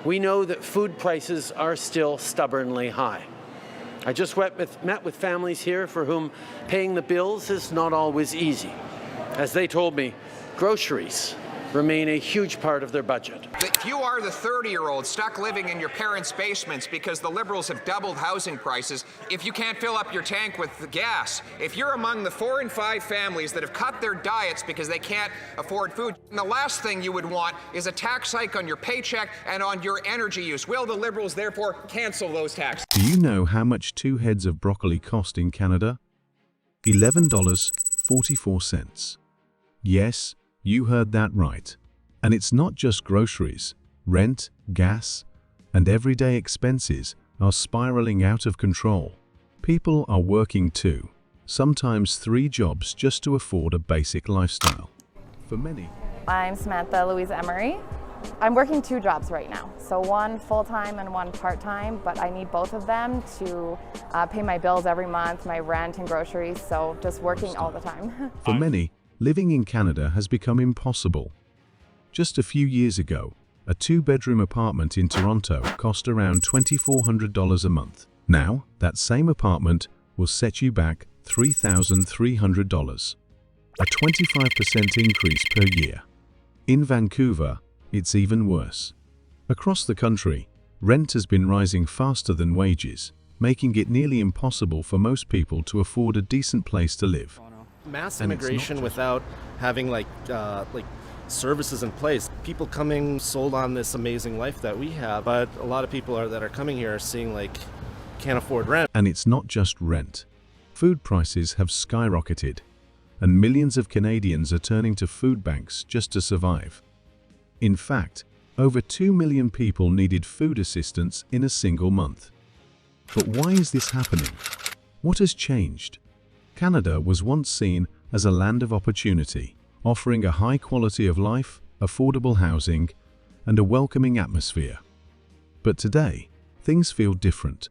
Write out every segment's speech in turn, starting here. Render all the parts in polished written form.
We know that food prices are still stubbornly high. I just met with families here for whom paying the bills is not always easy. As they told me, groceries remain a huge part of their budget. If you are the 30-year-old stuck living in your parents' basements because the Liberals have doubled housing prices, if you can't fill up your tank with gas, if you're among the 4 in 5 families that have cut their diets because they can't afford food, the last thing you would want is a tax hike on your paycheck and on your energy use. Will the Liberals therefore cancel those taxes? Do you know how much 2 heads of broccoli cost in Canada? $11.44. Yes, you heard that right. And it's not just groceries. Rent, gas, and everyday expenses are spiraling out of control. People are working 2, sometimes 3 jobs just to afford a basic lifestyle. For many, I'm Samantha Louise Emery. I'm working 2 jobs right now, so one full-time and one part-time, but I need both of them to pay my bills every month, my rent and groceries, so just working all the time. For many, living in Canada has become impossible. Just a few years ago, a 2-bedroom apartment in Toronto cost around $2,400 a month. Now, that same apartment will set you back $3,300, a 25% increase per year. In Vancouver, it's even worse. Across the country, rent has been rising faster than wages, making it nearly impossible for most people to afford a decent place to live. Mass immigration without having like services in place. People coming sold on this amazing life that we have, but a lot of people that are coming here are seeing like can't afford rent. And it's not just rent. Food prices have skyrocketed, and millions of Canadians are turning to food banks just to survive. In fact, over 2 million people needed food assistance in a single month. But why is this happening? What has changed? Canada was once seen as a land of opportunity, offering a high quality of life, affordable housing, and a welcoming atmosphere. But today, things feel different.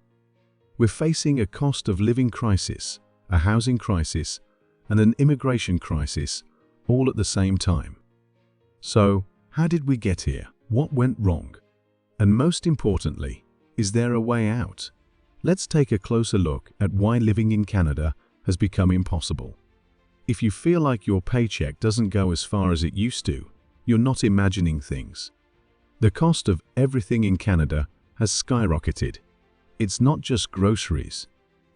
We're facing a cost of living crisis, a housing crisis, and an immigration crisis, all at the same time. So, how did we get here? What went wrong? And most importantly, is there a way out? Let's take a closer look at why living in Canada has become impossible. If you feel like your paycheck doesn't go as far as it used to, you're not imagining things. The cost of everything in Canada has skyrocketed. It's not just groceries.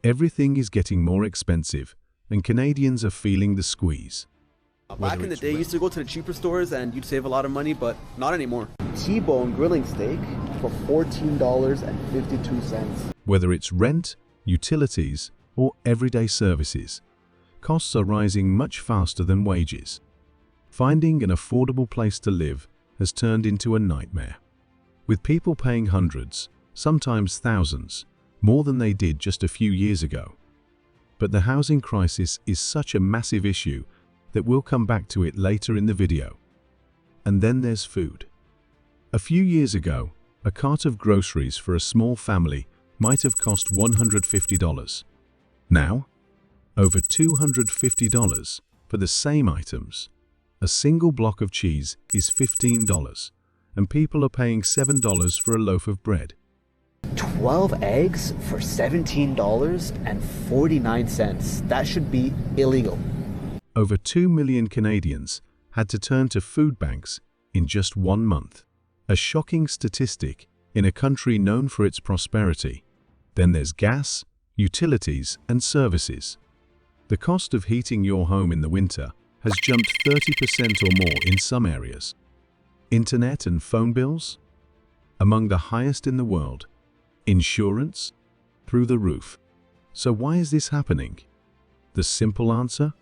Everything is getting more expensive, and Canadians are feeling the squeeze. Back in the day, you used to go to the cheaper stores and you'd save a lot of money, but not anymore. T-bone grilling steak for $14.52. Whether it's rent, utilities, or everyday services, costs are rising much faster than wages. Finding an affordable place to live has turned into a nightmare, with people paying hundreds, sometimes thousands, more than they did just a few years ago. But the housing crisis is such a massive issue that we'll come back to it later in the video. And then there's food. A few years ago, a cart of groceries for a small family might have cost $150. Now, over $250 for the same items. A single block of cheese is $15, and people are paying $7 for a loaf of bread. 12 eggs for $17.49. That should be illegal. Over 2 million Canadians had to turn to food banks in just 1 month. A shocking statistic in a country known for its prosperity. Then there's gas, utilities, and services. The cost of heating your home in the winter has jumped 30% or more in some areas. Internet and phone bills? Among the highest in the world. Insurance? Through the roof. So why is this happening? The simple answer?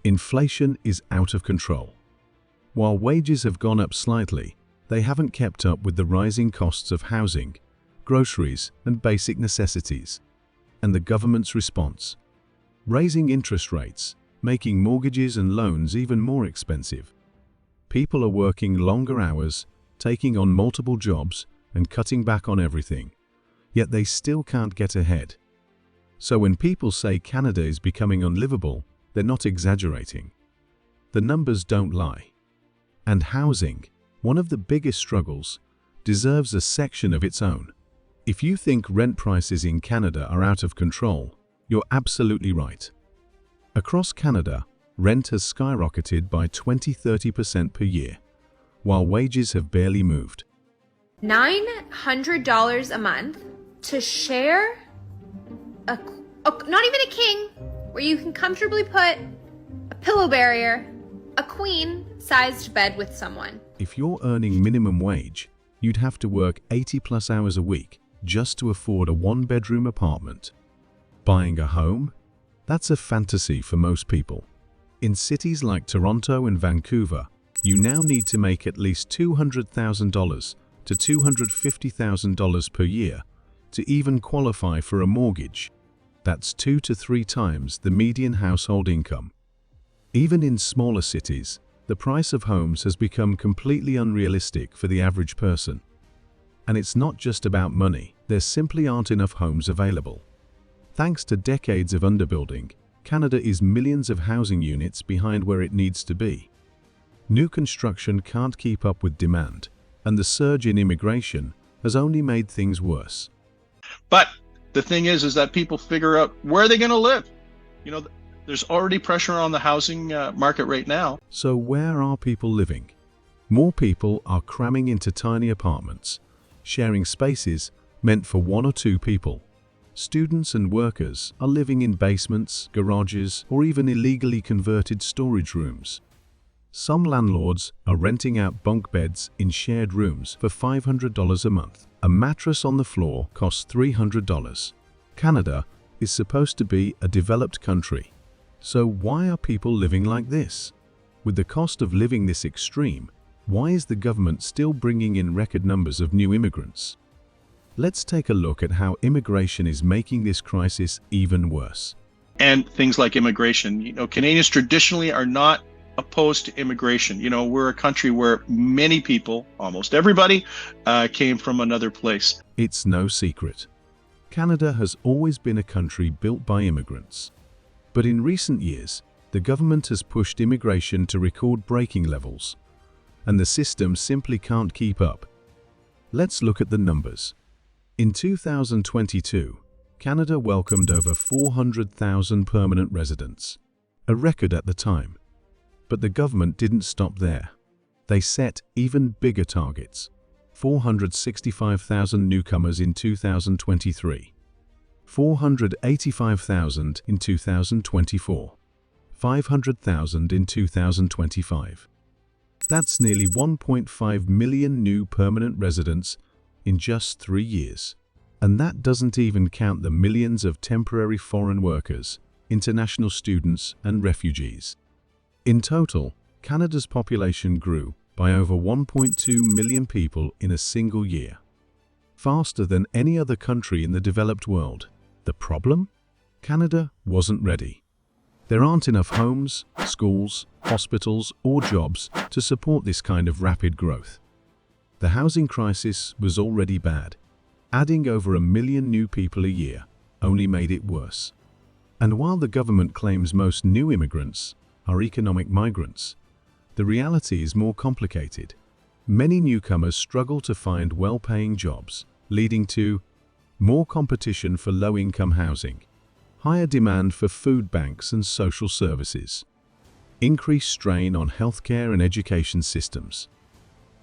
Inflation is out of control. While wages have gone up slightly, they haven't kept up with the rising costs of housing, groceries, and basic necessities. And the government's response? Raising interest rates, making mortgages and loans even more expensive. People are working longer hours, taking on multiple jobs, and cutting back on everything. Yet they still can't get ahead. So when people say Canada is becoming unlivable, they're not exaggerating. The numbers don't lie. And housing, one of the biggest struggles, deserves a section of its own. If you think rent prices in Canada are out of control, you're absolutely right. Across Canada, rent has skyrocketed by 20–30% per year, while wages have barely moved. $900 a month to share not even a king, where you can comfortably put a pillow barrier, a queen-sized bed with someone. If you're earning minimum wage, you'd have to work 80+ hours a week just to afford a one-bedroom apartment. Buying a home? That's a fantasy for most people. In cities like Toronto and Vancouver, you now need to make at least $200,000 to $250,000 per year to even qualify for a mortgage. That's 2 to 3 times the median household income. Even in smaller cities, the price of homes has become completely unrealistic for the average person. And it's not just about money, there simply aren't enough homes available. Thanks to decades of underbuilding, Canada is millions of housing units behind where it needs to be. New construction can't keep up with demand, and the surge in immigration has only made things worse. But the thing is that people figure out where they're going to live. You know, there's already pressure on the housing market right now. So where are people living? More people are cramming into tiny apartments, sharing spaces meant for 1 or 2 people. Students and workers are living in basements, garages, or even illegally converted storage rooms. Some landlords are renting out bunk beds in shared rooms for $500 a month. A mattress on the floor costs $300. Canada is supposed to be a developed country. So why are people living like this? With the cost of living this extreme, why is the government still bringing in record numbers of new immigrants? Let's take a look at how immigration is making this crisis even worse. And things like immigration. You know, Canadians traditionally are not opposed to immigration. You know, we're a country where many people, almost everybody, came from another place. It's no secret. Canada has always been a country built by immigrants. But in recent years, the government has pushed immigration to record-breaking levels, and the system simply can't keep up. Let's look at the numbers. In 2022, Canada welcomed over 400,000 permanent residents, a record at the time. But the government didn't stop there. They set even bigger targets: 465,000 newcomers in 2023, 485,000 in 2024, 500,000 in 2025. That's nearly 1.5 million new permanent residents in just 3 years. And that doesn't even count the millions of temporary foreign workers, international students, and refugees. In total, Canada's population grew by over 1.2 million people in a single year, faster than any other country in the developed world. The problem? Canada wasn't ready. There aren't enough homes, schools, hospitals, or jobs to support this kind of rapid growth. The housing crisis was already bad. Adding over 1 million new people a year only made it worse. And while the government claims most new immigrants are economic migrants, the reality is more complicated. Many newcomers struggle to find well-paying jobs, leading to more competition for low-income housing, higher demand for food banks and social services, increased strain on healthcare and education systems.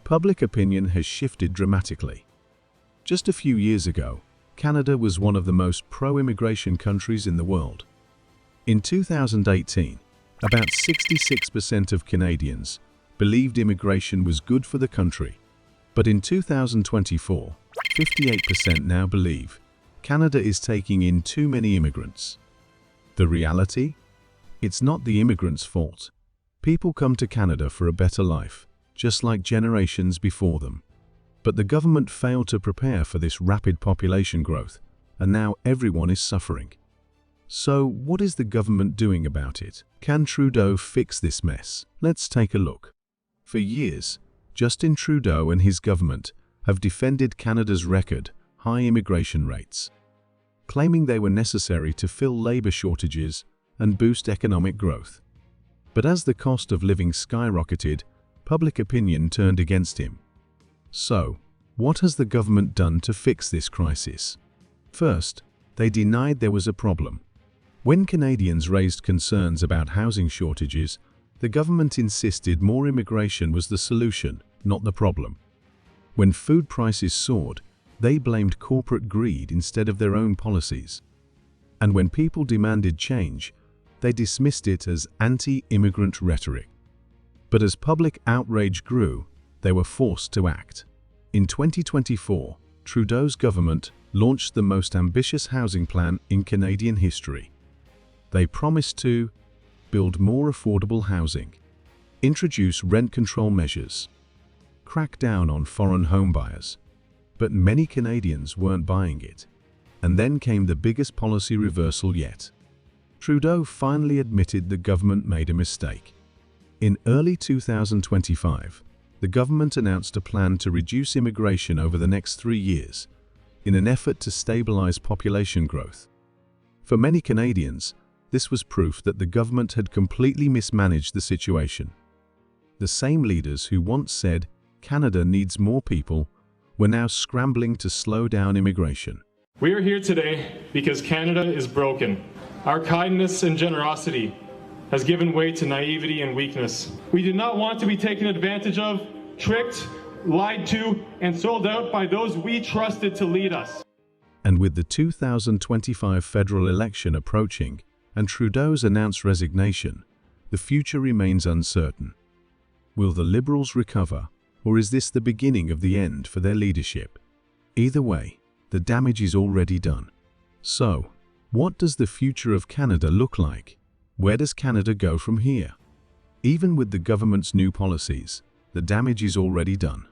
Public opinion has shifted dramatically. Just a few years ago, Canada was one of the most pro-immigration countries in the world. In 2018, about 66% of Canadians believed immigration was good for the country. But in 2024, 58% now believe Canada is taking in too many immigrants. The reality? It's not the immigrants' fault. People come to Canada for a better life, just like generations before them. But the government failed to prepare for this rapid population growth, and now everyone is suffering. So, what is the government doing about it? Can Trudeau fix this mess? Let's take a look. For years, Justin Trudeau and his government have defended Canada's record high immigration rates, claiming they were necessary to fill labor shortages and boost economic growth. But as the cost of living skyrocketed, public opinion turned against him. So, What has the government done to fix this crisis? First, they denied there was a problem. When Canadians raised concerns about housing shortages, the government insisted more immigration was the solution, not the problem. When food prices soared, they blamed corporate greed instead of their own policies. And when people demanded change, they dismissed it as anti-immigrant rhetoric. But as public outrage grew, they were forced to act. In 2024, Trudeau's government launched the most ambitious housing plan in Canadian history. They promised to build more affordable housing, introduce rent control measures, crack down on foreign home buyers. But many Canadians weren't buying it. And then came the biggest policy reversal yet. Trudeau finally admitted the government made a mistake. In early 2025, the government announced a plan to reduce immigration over the next 3 years, in an effort to stabilize population growth. For many Canadians, this was proof that the government had completely mismanaged the situation. The same leaders who once said Canada needs more people were now scrambling to slow down immigration. We are here today because Canada is broken. Our kindness and generosity has given way to naivety and weakness. We do not want to be taken advantage of, tricked, lied to, and sold out by those we trusted to lead us. And with the 2025 federal election approaching and Trudeau's announced resignation, the future remains uncertain. Will the Liberals recover, or is this the beginning of the end for their leadership? Either way, the damage is already done. So, what does the future of Canada look like? Where does Canada go from here? Even with the government's new policies, the damage is already done.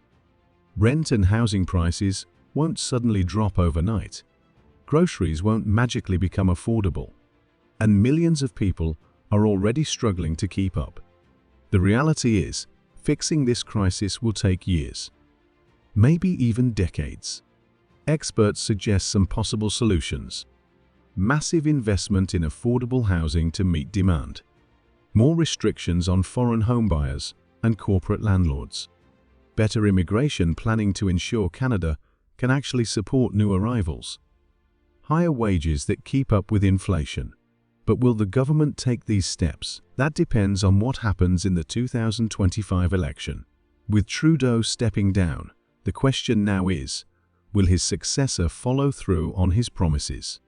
Rent and housing prices won't suddenly drop overnight. Groceries won't magically become affordable. And millions of people are already struggling to keep up. The reality is, fixing this crisis will take years, maybe even decades. Experts suggest some possible solutions. Massive investment in affordable housing to meet demand. More restrictions on foreign homebuyers and corporate landlords. Better immigration planning to ensure Canada can actually support new arrivals. Higher wages that keep up with inflation. But will the government take these steps? That depends on what happens in the 2025 election. With Trudeau stepping down, the question now is, will his successor follow through on his promises?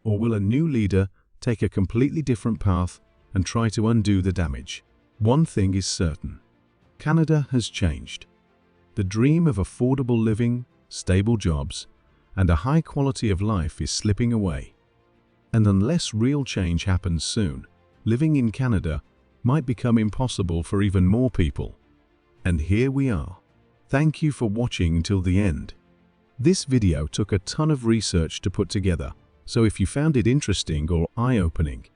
Or will a new leader take a completely different path and try to undo the damage? One thing is certain. Canada has changed. The dream of affordable living, stable jobs, and a high quality of life is slipping away. And unless real change happens soon, living in Canada might become impossible for even more people. And here we are. Thank you for watching until the end. This video took a ton of research to put together, so if you found it interesting or eye-opening,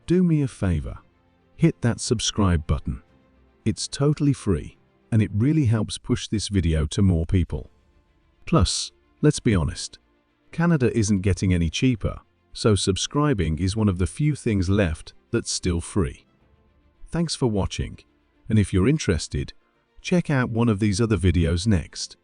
do me a favor. Hit that subscribe button. It's totally free, and it really helps push this video to more people. Plus, let's be honest, Canada isn't getting any cheaper, so subscribing is one of the few things left that's still free. Thanks for watching, and if you're interested, check out one of these other videos next.